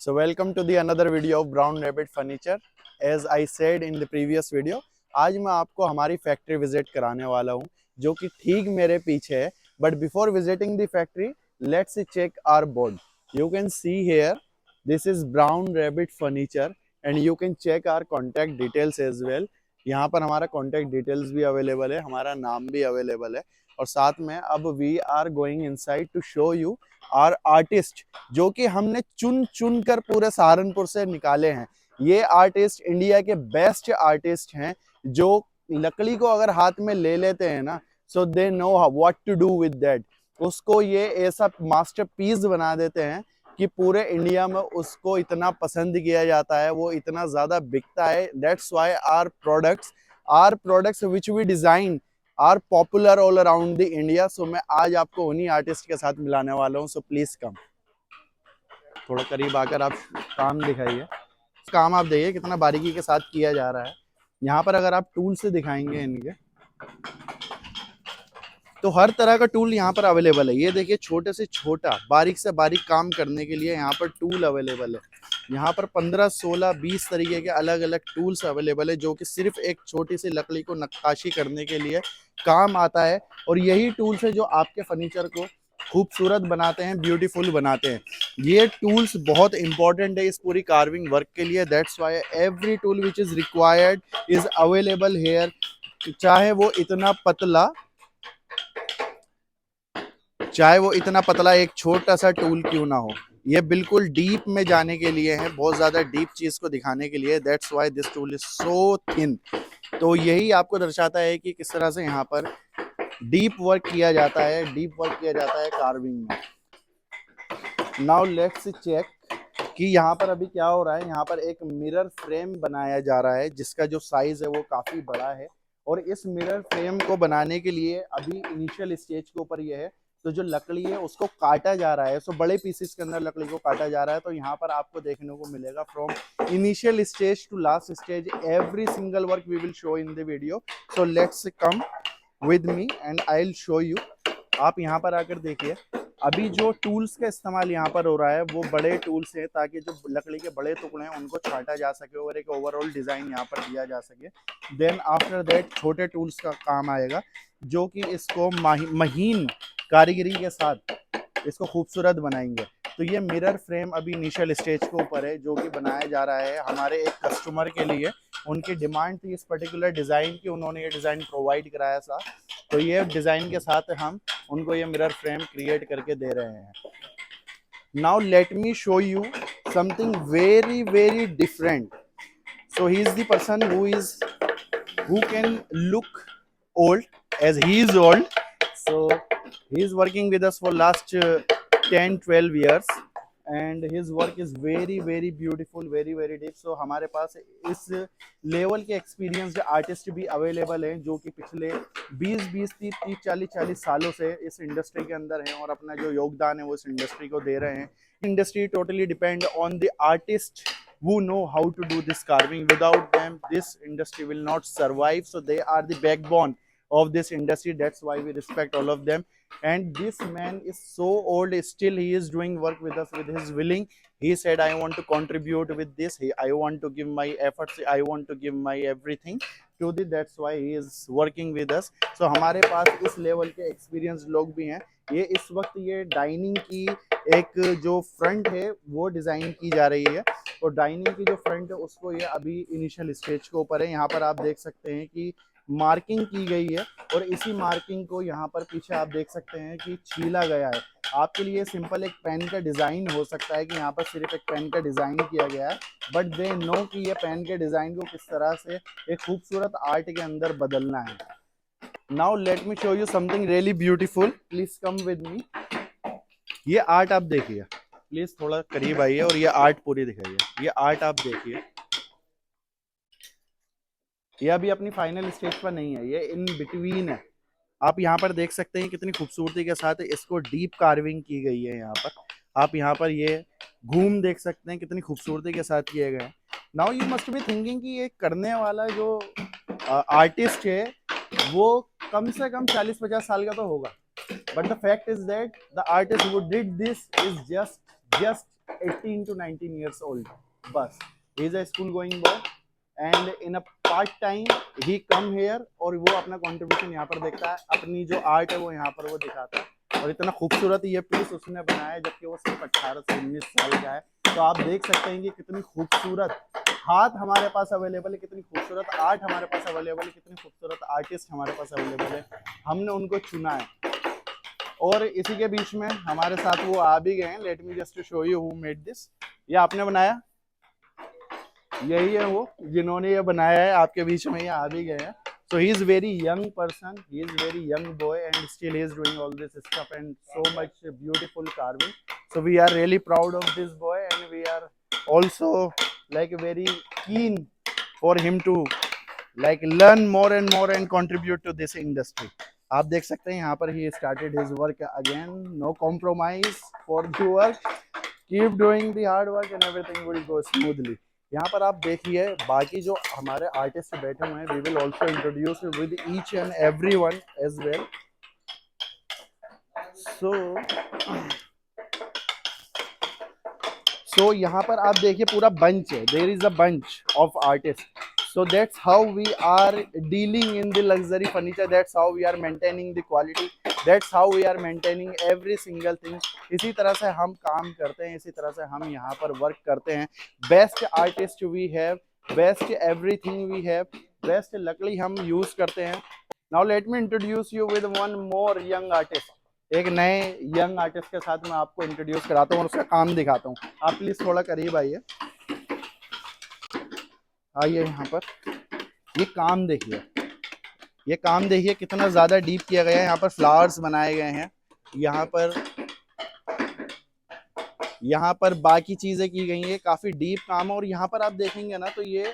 So welcome to the another video of Brown Rabbit Furniture. As I said in the previous video, आज मैं आपको हमारी factory visit कराने वाला हूँ जो कि ठीक मेरे पीछे है. But before visiting the factory, let's check our board. You can see here, this is Brown Rabbit Furniture and you can check our contact details as well. यहाँ पर हमारा कॉन्टैक्ट डिटेल्स भी अवेलेबल है, हमारा नाम भी अवेलेबल है. और साथ में अब we are going inside to show you our artist जो कि हमने चुन चुन कर पूरे सहारनपुर से निकाले हैं. ये आर्टिस्ट इंडिया के बेस्ट आर्टिस्ट हैं जो लकड़ी को अगर हाथ में ले लेते हैं ना, so they know what to do with that. उसको ये ऐसा मास्टरपीस बना देते हैं कि पूरे इंडिया में उसको इतना पसंद किया जाता है, वो इतना ज्यादा बिकता है. That's why our products which we design are popular all around the India. सो मैं आज आपको उन्हीं आर्टिस्ट के साथ मिलाने वाला हूँ. सो प्लीज कम, थोड़ा करीब आकर आप काम दिखाइए. काम आप देखिए कितना बारीकी के साथ किया जा रहा है. यहाँ पर अगर आप टूल से दिखाएंगे इनके, तो हर तरह का टूल यहाँ पर अवेलेबल है. ये देखिए छोटे से छोटा, बारीक से बारीक काम करने के लिए यहाँ पर टूल अवेलेबल है. यहाँ पर 15, 16, 20 तरीके के अलग अलग टूल्स अवेलेबल है जो कि सिर्फ एक छोटी सी लकड़ी को नक्काशी करने के लिए काम आता है. और यही टूल्स है जो आपके फर्नीचर को खूबसूरत बनाते हैं, ब्यूटीफुल बनाते हैं. ये टूल्स बहुत इंपॉर्टेंट है इस पूरी कार्विंग वर्क के लिए. That's why every tool which is required is available hair. चाहे वो इतना पतला एक छोटा सा टूल क्यों ना हो, ये बिल्कुल डीप में जाने के लिए है, बहुत ज्यादा डीप चीज को दिखाने के लिए. That's why this tool is so thin. तो यही आपको दर्शाता है कि किस तरह से यहाँ पर डीप वर्क किया जाता है कार्विंग में. नाउ लेट्स चेक कि यहाँ पर अभी क्या हो रहा है. यहाँ पर एक मिरर फ्रेम बनाया जा रहा है जिसका जो साइज है वो काफी बड़ा है. और इस मिरर फ्रेम को बनाने के लिए अभी इनिशियल स्टेज के ऊपर ये है. तो जो लकड़ी है उसको काटा जा रहा है. सो बड़े पीसेस के अंदर लकड़ी को काटा जा रहा है. तो यहाँ पर आपको देखने को मिलेगा from initial stage to last stage every single work we will show in the video. So let's come with me and I will show you. आप यहाँ पर आकर देखिए, अभी जो टूल्स का इस्तेमाल यहाँ पर हो रहा है वो बड़े टूल्स हैं ताकि जो लकड़ी के बड़े टुकड़े हैं उनको छाटा जा सके और एक ओवरऑल डिजाइन यहाँ पर दिया जा सके. देन आफ्टर दैट छोटे टूल्स का काम आएगा जो कि इसको महीन कारीगरी के साथ इसको खूबसूरत बनाएंगे. तो ये मिरर फ्रेम अभी इनिशियल स्टेज के ऊपर है जो कि बनाया जा रहा है हमारे एक कस्टमर के लिए. उनकी डिमांड थी इस पर्टिकुलर डिज़ाइन की, उन्होंने ये डिज़ाइन प्रोवाइड कराया था. तो ये डिज़ाइन के साथ हम उनको ये मिरर फ्रेम क्रिएट करके दे रहे हैं. Now let me show you something very very different. So he is the person who can look old as he is old. So he is working with us for last 10-12 years and his work is very very beautiful, very very deep. So हमारे पास इस level के experienced artist भी available हैं जो कि पिछले 20-20, 30, 40 सालों से इस इंडस्ट्री के अंदर हैं और अपना जो योगदान है वो इस इंडस्ट्री को दे रहे हैं. Industry totally depend on the artist who know how to do this carving. Without them this industry will not survive. So they are the backbone of this industry. That's why we respect all of them. And this man is so old, still he is doing work with us with his willing. He said I want to contribute with this, I want to give my efforts, I want to give my everything to the. That's why he is working with us. So हमारे पास इस level के experience लोग भी हैं. ये इस वक्त ये डाइनिंग की एक जो फ्रंट है वो डिज़ाइन की जा रही है. और डाइनिंग की जो फ्रंट है उसको ये अभी इनिशियल स्टेज के ऊपर है. यहाँ पर आप देख सकते हैं कि मार्किंग की गई है और इसी मार्किंग को यहाँ पर पीछे आप देख सकते हैं कि छीला गया है. आपके लिए सिंपल एक पेन का डिज़ाइन हो सकता है कि यहाँ पर सिर्फ एक पेन का डिज़ाइन किया गया है, बट दे नो कि ये पेन के डिज़ाइन को किस तरह से एक खूबसूरत आर्ट के अंदर बदलना है. Now let me show you something really beautiful. Please come with मी. ये आर्ट आप देखिए, प्लीज थोड़ा करीब आइए और ये आर्ट पूरी दिखाइए. ये आर्ट आप देखिए, ये अभी अपनी फाइनल स्टेज पर नहीं है, ये इन बिटवीन है. आप यहाँ पर देख सकते हैं कितनी खूबसूरती के साथ इसको डीप कार्विंग की गई है. यहाँ पर आप यहाँ पर ये घूम देख सकते हैं कितनी खूबसूरती के साथ किए गए हैं. Now you must be thinking कि ये करने वाला जो आर्टिस्ट है वो कम से कम 40-50 साल का तो होगा. But the fact is that the artist who did this is just 18 to 19 years old. बस he is a school going boy and in a part time he come here और वो अपना contribution यहाँ पर देखता है, अपनी जो art है वो यहाँ पर वो दिखाता है। और इतना खूबसूरत ये पीस उसने बनाया है जबकि वो सिर्फ 18 से 19 साल का है। तो आप देख सकते हैं कि कितनी खूबसूरत हाथ हमारे पास अवेलेबल है, कितनी खूबसूरत आर्ट हमारे पास अवेलेबल है, कितनी खूबसूरत आर्टिस्ट हमारे पास अवेलेबल है। हमने उनको चुना है और इसी के बीच में हमारे साथ वो आ भी गए हैं। Let me just show you who made this. ये आपने बनाया, यही है वो जिन्होंने ये बनाया है, आपके बीच में ये आ भी गए हैं। So he is very young person, he is very young boy and still he is doing all this stuff and so much beautiful carving. So we are really proud of this boy and we are also like very keen for him to like learn more and contribute to this industry. आप देख सकते हैं यहाँ पर he started his work again, no compromise for the work, keep doing the hard work and everything will go smoothly. यहाँ पर आप देखिए बाकी जो हमारे आर्टिस्ट बैठे हुए हैं, we will also introduce with each and every one as well. So यहाँ पर आप देखिए पूरा बंच है, there is a bunch of artist. So that's how we are dealing in the luxury furniture, that's how we are maintaining the quality, that's how we are maintaining every single thing. इसी तरह से हम काम करते हैं, इसी तरह से हम यहाँ पर वर्क करते हैं। Best artist we have, best everything we have, best लकड़ी हम यूज करते हैं। Now let me introduce you with one more young artist. एक नए यंग आर्टिस्ट के साथ मैं आपको इंट्रोड्यूस कराता हूँ और उसका काम दिखाता हूँ। आप प्लीज थोड़ा करीब आइए, आइए यहाँ पर। ये काम देखिए, ये काम देखिए कितना ज़्यादा डीप किया गया है। यहाँ पर फ्लावर्स बनाए गए हैं, यहाँ पर बाकी चीज़ें की गई हैं, काफ़ी डीप काम है। और यहाँ पर आप देखेंगे ना तो ये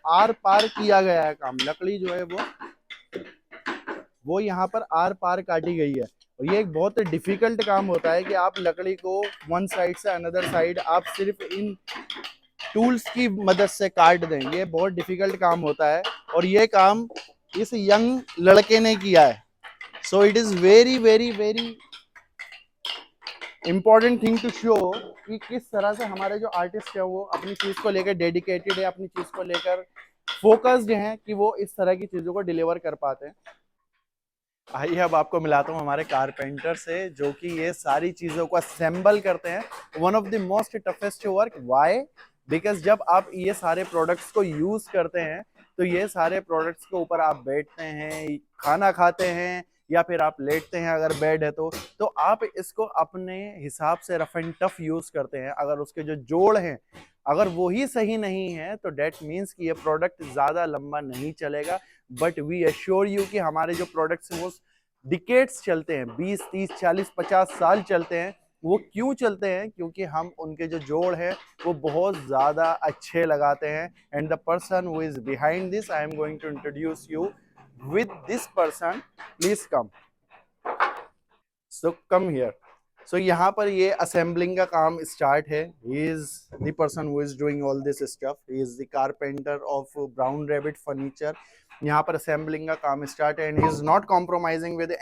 आर पार किया गया है काम, लकड़ी जो है वो यहाँ पर आर पार काटी गई है। और ये एक बहुत डिफिकल्ट काम होता है कि आप लकड़ी को वन साइड से अनदर साइड आप सिर्फ इन टूल्स की मदद से काट दें। ये बहुत डिफिकल्ट काम होता है और ये काम इस यंग लड़के ने किया है। So it is very very very important thing to show कि किस तरह से हमारे जो आर्टिस्ट है वो अपनी चीज को लेकर डेडिकेटेड है, अपनी चीज को लेकर फोकस्ड हैं कि वो इस तरह की चीजों को डिलीवर कर पाते हैं। आइए अब आपको मिलाता हूँ हमारे कारपेंटर से जो कि ये सारी चीजों को असेंबल करते हैं। One of the most toughest work, why? Because जब आप ये सारे प्रोडक्ट्स को यूज करते हैं तो ये सारे प्रोडक्ट्स के ऊपर आप बैठते हैं, खाना खाते हैं या फिर आप लेटते हैं अगर बेड है तो आप इसको अपने हिसाब से रफ एंड टफ यूज करते हैं। अगर उसके जो जोड़ हैं अगर वो ही सही नहीं है तो डेट मीन्स कि ये प्रोडक्ट ज़्यादा लंबा नहीं चलेगा। बट वी एश्योर यू कि हमारे जो प्रोडक्ट्स हैं वो डिकेड्स चलते हैं, 20, 30, 40, 50 साल चलते हैं। वो क्यों चलते हैं? क्योंकि हम उनके जो जोड़ हैं वो बहुत ज़्यादा अच्छे लगाते हैं। And the person who is behind this, I am going to introduce you with this person. Please come, so come here. So यहाँ पर ये असेंबलिंग का काम स्टार्ट है। He is the person who is doing all this stuff, he is the carpenter of Brown Rabbit furniture. यहाँ पर assembling का काम स्टार्ट है and he is not compromising with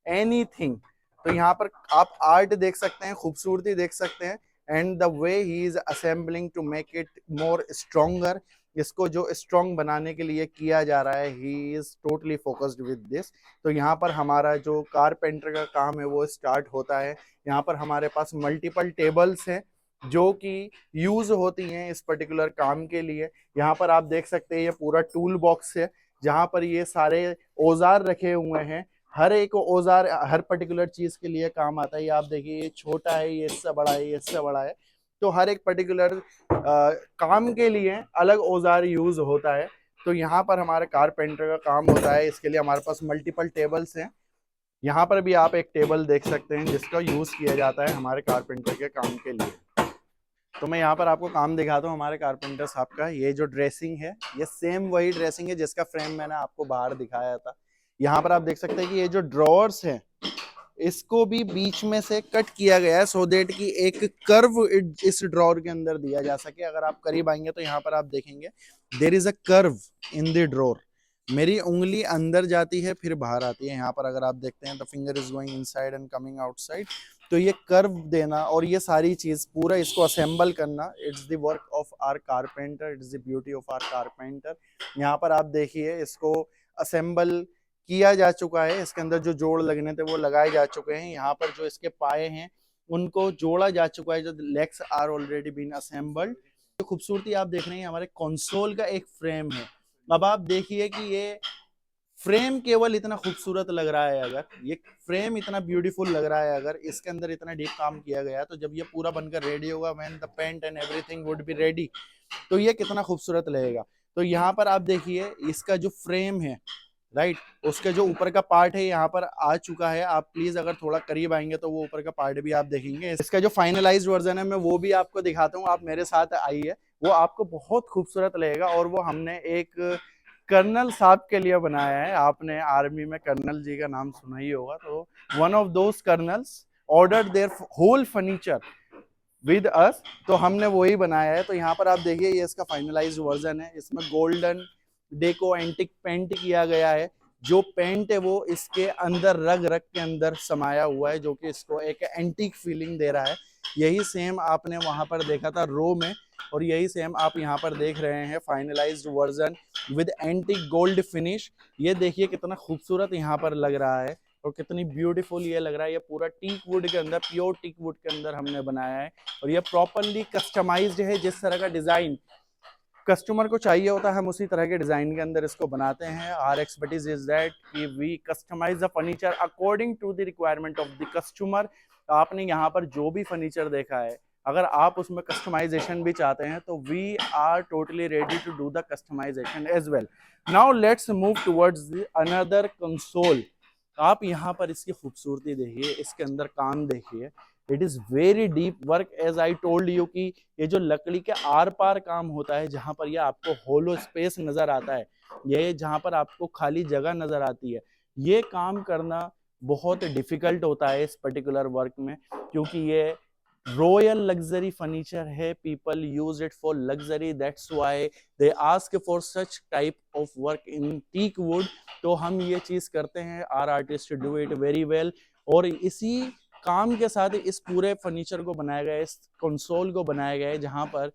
anything. तो यहाँ पर आप आर्ट देख सकते हैं, खूबसूरती देख सकते हैं and the way he is assembling to make it more stronger. इसको जो स्ट्रॉन्ग बनाने के लिए किया जा रहा है, he is totally focused with this. तो यहाँ पर हमारा जो कारपेंटर का काम है वो स्टार्ट होता है। यहाँ पर हमारे पास मल्टीपल टेबल्स हैं जो कि यूज होती हैं इस पर्टिकुलर काम के लिए। यहाँ पर आप देख सकते हैं ये पूरा टूल बॉक्स है जहाँ पर ये सारे औजार रखे हुए हैं। हर एक औजार हर पर्टिकुलर चीज के लिए काम आता है। ये आप देखिए ये छोटा है, ये इससे बड़ा है, ये इससे बड़ा है। तो हर एक पर्टिकुलर काम के लिए अलग औजार यूज होता है। तो यहाँ पर हमारे कारपेंटर का काम होता है, इसके लिए हमारे पास मल्टीपल टेबल्स हैं। यहाँ पर भी आप एक टेबल देख सकते हैं जिसका यूज किया जाता है हमारे कारपेंटर के काम के लिए। तो मैं यहाँ पर आपको काम दिखाता हूँ हमारे कारपेंटर साहब का। ये जो ड्रेसिंग है ये सेम वही ड्रेसिंग है जिसका फ्रेम मैंने आपको बाहर दिखाया था। यहाँ पर आप देख सकते हैं कि ये जो ड्रॉवर्स हैं इसको भी बीच में से कट किया गया है सो देट कि एक कर्व इस ड्रॉवर के अंदर दिया जा सके। अगर आप करीब आएंगे तो यहाँ पर आप देखेंगे there is a curve in the drawer. मेरी उंगली अंदर जाती है फिर बाहर आती है। यहाँ पर अगर आप देखते हैं the finger is going inside and coming outside. तो ये कर्व देना और ये सारी चीज पूरा इसको असेंबल करना, it's the work of our carpenter, it's the beauty of our carpenter. यहाँ पर आप देखिए इसको असेंबल किया जा चुका है, इसके अंदर जो जोड़ लगने थे वो लगाए जा चुके हैं। यहाँ पर जो इसके पाए हैं उनको जोड़ा जा चुका है, जो legs are already been assembled. जो खूबसूरती आप देख रहे हैं हमारे कंसोल का एक फ्रेम है। अब आप देखिए कि ये फ्रेम केवल इतना खूबसूरत लग रहा है, अगर ये फ्रेम इतना ब्यूटीफुल लग रहा है, अगर इसके अंदर इतना डीप काम किया गया, तो जब ये पूरा बनकर रेडी होगा, when the paint and everything would be ready, तो ये कितना खूबसूरत लगेगा। तो यहाँ पर आप देखिए इसका जो फ्रेम है, राइट, उसके जो ऊपर का पार्ट है यहाँ पर आ चुका है। आप प्लीज अगर थोड़ा करीब आएंगे तो वो ऊपर का पार्ट भी आप देखेंगे। इसका जो फाइनलाइज्ड वर्जन है मैं वो भी आपको दिखाता हूँ, आप मेरे साथ आइए, वो आपको बहुत खूबसूरत लगेगा। और वो हमने एक कर्नल साहब के लिए बनाया है। आपने आर्मी में कर्नल जी का नाम सुना ही होगा, तो one of those colonels ordered their whole furniture with us, तो हमने वही बनाया है। तो यहाँ पर आप देखिए ये इसका फाइनलाइज्ड वर्जन है। इसमें गोल्डन डेको एंटिक पेंट किया गया है। जो पेंट है वो इसके अंदर रग रग के अंदर समाया हुआ है, जो कि इसको एक एंटिक फीलिंग दे रहा है। यही सेम आपने वहां पर देखा था रो में, और यही सेम आप यहाँ पर देख रहे हैं finalised version with antique gold finish. ये देखिए कितना खूबसूरत यहाँ पर लग रहा है और कितनी ब्यूटीफुल ये लग रहा है। ये पूरा टीक वुड के अंदर, प्योर टीक वुड के अंदर हमने बनाया है, और ये प्रॉपरली कस्टमाइज्ड है। जिस तरह का डिजाइन कस्टमर को चाहिए होता है हम उसी तरह के डिजाइन के अंदर इसको बनाते हैं। आवर एक्सपर्टीज इज दैट कि we customize the furniture according to the requirement of the customer. आपने यहाँ पर जो भी फर्नीचर देखा है, अगर आप उसमें कस्टमाइजेशन भी चाहते हैं तो we are totally ready to do the customization as well. Now let's move towards the another console. आप यहाँ पर इसकी खूबसूरती देखिए, इसके अंदर काम देखिए, it is very deep work. As I told you कि ये जो लकड़ी के आर पार काम होता है, जहां पर ये आपको होलो स्पेस नजर आता है, ये जहां पर आपको खाली जगह नजर आती है, ये काम करना बहुत डिफिकल्ट होता है इस पर्टिकुलर वर्क में, क्योंकि ये रॉयल लग्जरी फर्नीचर है। People use it for luxury, that's why they ask for such type of work in teak wood. तो हम ये चीज करते हैं, our artist do it very well. और इसी काम के साथ इस पूरे फर्नीचर को बनाया गया है, इस कंसोल को बनाया गया है, जहां पर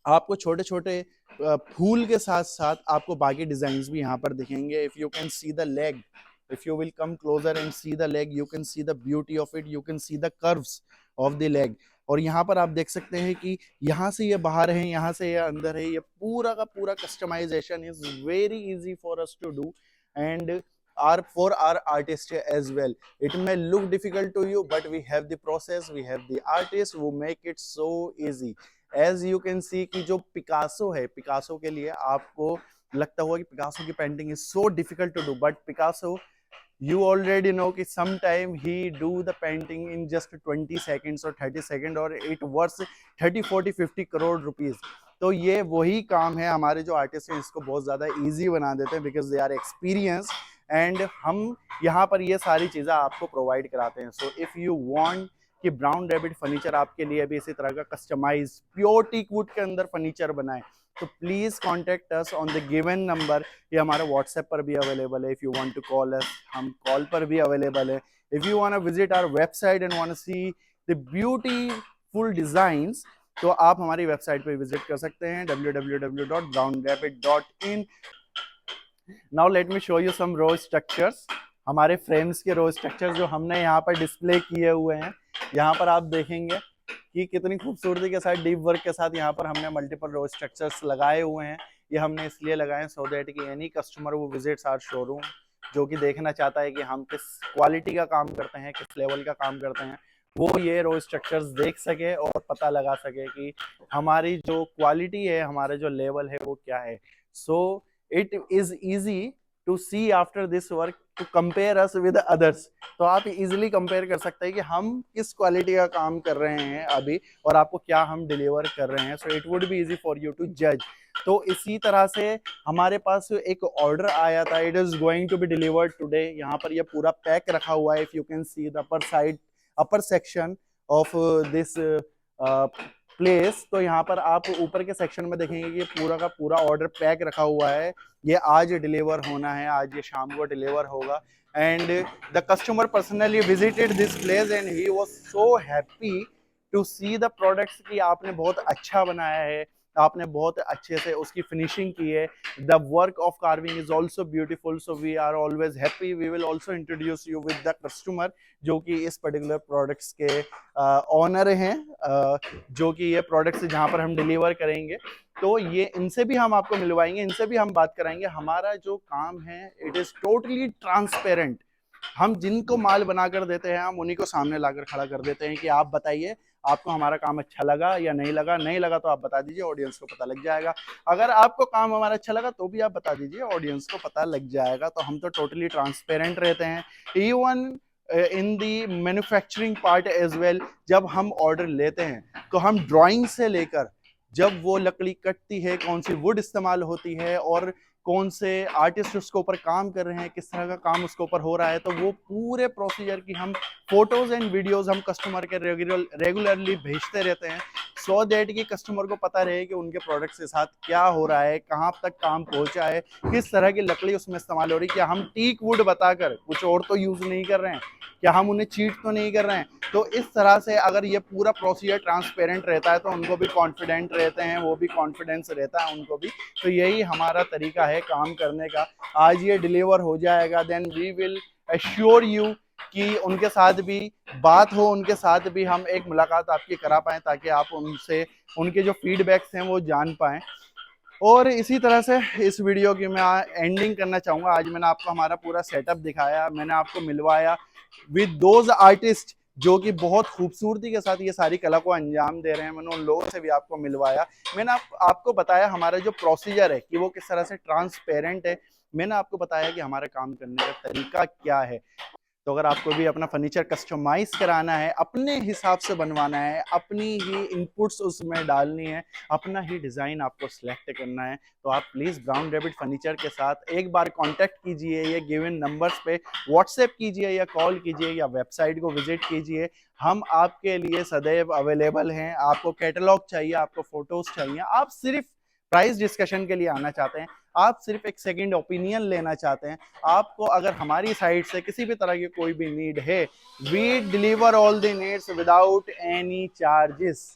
आपको छोटे छोटे फूल के साथ साथ आपको बाकी डिजाइन भी यहाँ पर दिखेंगे। If you can see the leg, if you will come closer and see the leg, you can see the beauty of it, you can see the curves of the leg. और यहाँ पर आप देख सकते हैं कि यहाँ से ये बाहर है, यहाँ से ये अंदर है। ये पूरा का पूरा customization is very easy for us to do and are for our artists as well. It may look difficult to you, but we have the process, we have the artists who make it so easy. As you can see कि जो Picasso है, Picasso के लिए आपको लगता होगा कि Picasso की painting is so difficult to do, but Picasso you already know कि sometime he do the painting in just 20 seconds or 30 seconds और it worth 30, 40, 50 crore rupees. तो ये वही काम है, हमारे जो आर्टिस्ट हैं इसको बहुत ज़्यादा इजी बना देते हैं because they are experience, and हम यहाँ पर ये सारी चीज़ें आपको प्रोवाइड कराते हैं। सो इफ़ यू वांट कि ब्राउन रैबिट फर्नीचर आपके लिए भी इसी तरह का कस्टमाइज प्योर टीक वुड के अंदर फर्नीचर बनाए, तो please contact us on the given number. ये हमारे व्हाट्सएप पर भी अवेलेबल है। If you want to call us, हम कॉल पर भी अवेलेबल है। If you want to visit our website and want to see the beautiful designs, तो आप हमारी वेबसाइट पे विजिट कर सकते हैं www.brownrabbit.in। Now let me show you some raw structures, हमारे फ्रेम्स के रो स्ट्रक्चर्स जो हमने यहाँ पर डिस्प्ले किए हुए हैं। यहाँ पर आप देखेंगे कि कितनी खूबसूरती के साथ डीप वर्क के साथ यहाँ पर हमने मल्टीपल रो स्ट्रक्चर्स लगाए हुए हैं। ये हमने इसलिए लगाए सो दैट कि एनी कस्टमर वो विजिट्स आवर शोरूम, जो कि देखना चाहता है कि हम किस क्वालिटी का काम करते हैं, किस लेवल का काम करते हैं, वो ये रो स्ट्रक्चर्स देख सके और पता लगा सके कि हमारी जो क्वालिटी है, हमारा जो लेवल है वो क्या है। So it is easy to see after this work to compare us with others. तो आप इजीली कंपेयर कर सकते हैं कि हम किस क्वालिटी का काम कर रहे हैं अभी और आपको क्या हम डिलीवर कर रहे हैं। So it would be easy for you to जज। तो इसी तरह से हमारे पास एक ऑर्डर आया था, it is going to be delivered today. यहाँ पर ये पूरा पैक रखा हुआ है। If you can see the upper side, upper section of this place, तो यहाँ पर आप ऊपर के सेक्शन में देखेंगे कि पूरा का पूरा ऑर्डर पैक रखा हुआ है। ये आज डिलीवर होना है, आज ये शाम को डिलीवर होगा। and the customer personally visited this place and he was so happy to see the products कि आपने बहुत अच्छा बनाया है, आपने बहुत अच्छे से उसकी फिनिशिंग की है. The work of carving is also beautiful, so we are always happy. We will also introduce you with the customer जो कि इस पर्टिकुलर प्रोडक्ट्स के ऑनर हैं, जो कि ये प्रोडक्ट्स जहाँ पर हम डिलीवर करेंगे. तो ये इनसे भी हम आपको मिलवाएंगे, इनसे भी हम बात कराएंगे. हमारा जो काम है इट इज टोटली ट्रांसपेरेंट. हम जिनको माल बनाकर देते हैं हम उन्हीं को सामने लाकर खड़ा कर देते हैं कि आप बताइए आपको हमारा काम अच्छा लगा या नहीं लगा. नहीं लगा तो आप बता दीजिए, ऑडियंस को पता लग जाएगा. अगर आपको काम हमारा अच्छा लगा तो भी आप बता दीजिए, ऑडियंस को पता लग जाएगा. तो हम तो टोटली ट्रांसपेरेंट रहते हैं. Even in the manufacturing part as well, जब हम ऑर्डर लेते हैं तो हम ड्राइंग से लेकर जब वो लकड़ी कटती है, कौन सी वुड इस्तेमाल होती है और कौन से आर्टिस्ट उसके ऊपर काम कर रहे हैं, किस तरह का काम उसके ऊपर हो रहा है, तो वो पूरे प्रोसीजर की हम फोटोज एंड वीडियोस हम कस्टमर के रेगुलरली भेजते रहते हैं, सो दैट कि कस्टमर को पता रहे कि उनके प्रोडक्ट्स के साथ क्या हो रहा है, कहाँ तक काम पहुंचा है, किस तरह की लकड़ी उसमें इस्तेमाल हो रही है. क्या हम टीक वुड बताकर कुछ और तो यूज नहीं कर रहे हैं, क्या हम उन्हें चीट तो नहीं कर रहे हैं. तो इस तरह से अगर ये पूरा प्रोसीजर ट्रांसपेरेंट रहता है तो उनको भी कॉन्फिडेंट रहते हैं, वो भी कॉन्फिडेंस रहता है उनको भी. तो यही हमारा तरीका है काम करने का. आज ये डिलीवर हो जाएगा, then we will assure you कि उनके साथ भी बात हो, उनके साथ भी हम एक मुलाकात आपकी करा पाएं ताकि आप उनसे उनके जो फीडबैक्स हैं वो जान पाएं. और इसी तरह से इस वीडियो की मैं एंडिंग करना चाहूँगा. आज मैंने आपको हमारा पूरा सेटअप दिखाया, मैंने आपको मिलवाया विद दोज आर्टिस्ट जो कि बहुत खूबसूरती के साथ ये सारी कला को अंजाम दे रहे हैं. मैंने उन लोगों से भी आपको मिलवाया. मैंने आपको बताया हमारा जो प्रोसीजर है कि वो किस तरह से ट्रांसपेरेंट है. मैंने आपको बताया कि हमारे काम करने का तरीका क्या है. तो अगर आपको भी अपना फर्नीचर कस्टमाइज कराना है, अपने हिसाब से बनवाना है, अपनी ही इनपुट्स उसमें डालनी है, अपना ही डिज़ाइन आपको सिलेक्ट करना है, तो आप प्लीज़ ब्राउन रैबिट फर्नीचर के साथ एक बार कांटेक्ट कीजिए. ये गिवन नंबर्स पे व्हाट्सएप कीजिए या कॉल कीजिए या वेबसाइट को विजिट कीजिए. हम आपके लिए सदैव अवेलेबल हैं. आपको कैटलॉग चाहिए, आपको फोटोज चाहिए, आप सिर्फ प्राइस डिस्कशन के लिए आना चाहते हैं, आप सिर्फ एक सेकंड ओपिनियन लेना चाहते हैं, आपको अगर हमारी साइड से किसी भी तरह की कोई भी नीड है, we deliver all the needs without any charges.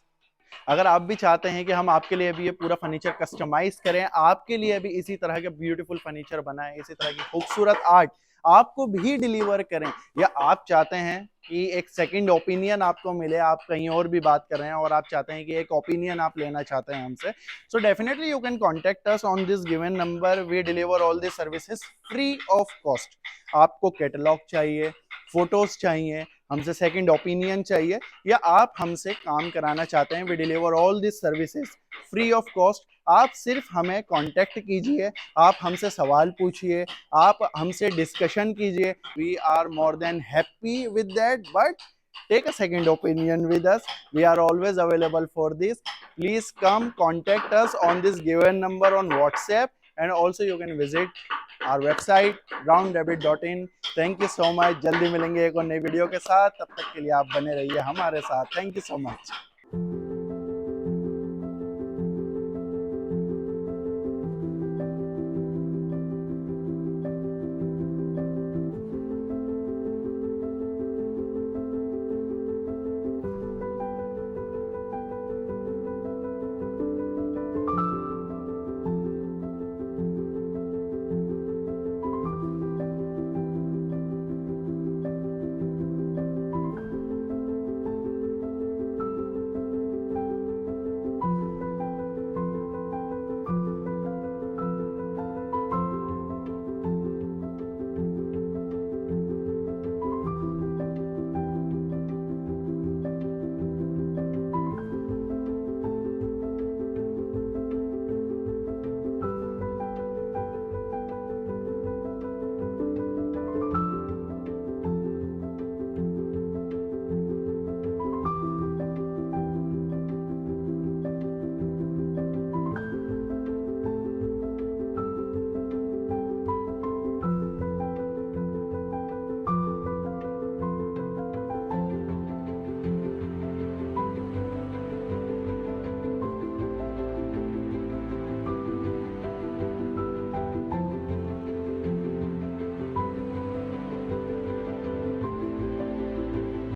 अगर आप भी चाहते हैं कि हम आपके लिए भी ये पूरा फर्नीचर कस्टमाइज करें, आपके लिए भी इसी तरह के ब्यूटीफुल फर्नीचर बनाएं, इसी तरह की खूबसूरत आर्ट आपको भी डिलीवर करें, या आप चाहते हैं कि एक सेकंड ओपिनियन आपको मिले, आप कहीं और भी बात कर रहे हैं और आप चाहते हैं कि एक ओपिनियन आप लेना चाहते हैं हमसे, so definitely you can contact us on this given number. We deliver all this services free of cost. आपको कैटलॉग चाहिए, फोटोज चाहिए, हमसे सेकंड ओपिनियन चाहिए, या आप हमसे काम कराना चाहते हैं, we deliver all this services free of cost. आप सिर्फ हमें कांटेक्ट कीजिए, आप हमसे सवाल पूछिए, आप हमसे डिस्कशन कीजिए. We are more than happy with that, but take a second opinion with us. We are always available for this. Please come contact us on this given number on WhatsApp, and also you can visit our website brownrabbit.in. Thank you so much. जल्दी मिलेंगे एक और नई video के साथ. तब तक के लिए आप बने रहिए हमारे साथ. Thank you so much.